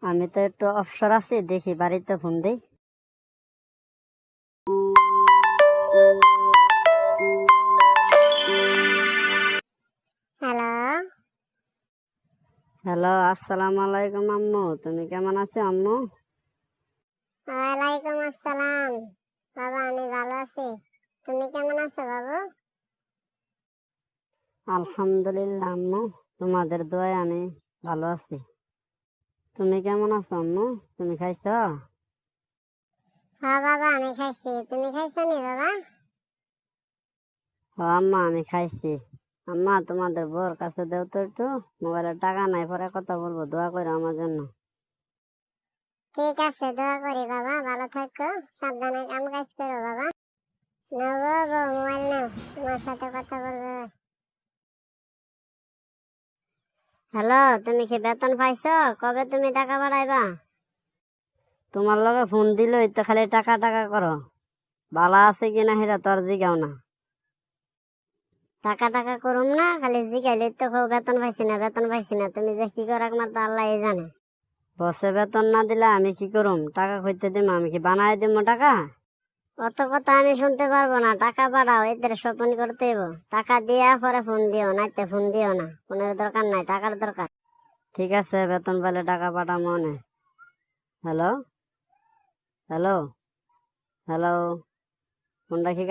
আমি তো একটু অবসর আছি, দেখি বাড়িতে ফোন দিই। হ্যালো। হ্যালো, আসসালামু আলাইকুম আম্মু। তুমি কেমন আছো আম্মু? ওয়ালাইকুম আসসালাম। বাবা আমি ভালো আছি, তুমি কেমন আছো বাবু? আলহামদুলিল্লাহ আম্মু, তোমাদের দোয়ায় আমি ভালো আছি। তুমি কেমন আছো আম্মু? তুমি খাইছো? হ্যাঁ বাবা আমি খাইছি, তুমি খাইছো নি বাবা? ও আম্মা, আমি খাইছি। আম্মা, তোমাদের বউর কাছে দেও তো একটু, মোবাইলে টাকা নাই, পরে কথা বলবো, দোয়া করো আমার জন্য। ঠিক আছে, দোয়া করি বাবা, ভালো থাকো, সাবধানে কাম কাজ করো বাবা। নাও বাবা মোবাইল নাও, তোমার সাথে কথা বলবো। হ্যালো, তুমি কি বেতন পাইছো? কবে তুমি টাকা বাড়াইবা? তোমার লগে ফোন দিলই তো খালি টাকা টাকা করো। বালা আছে কিনা সেটা তোর জিগাও না। টাকা টাকা করুম না, খালি জিগাইলে তো বেতন পাইছি না, বেতন পাইছি না। তুমি যে কি করাক না তো আল্লাহ জানে। বসে বেতন না দিলে আমি কি করুম? টাকা কইতে দিম? আমি কি বানাই দিব টাকা? অত কথা আমি শুনতে পারবো না। টাকা বাড়াও, এদের স্বপন করতে হইব। টাকা দিয়া পরে ফোন দিও, নাইতে ফোন দিও না। ফোনের দরকার নাই, টাকার দরকার। ঠিক আছে, বেতন পেলে টাকা পাঠাম মনে। হ্যালো, হ্যালো, হ্যালো, ফোনটা কি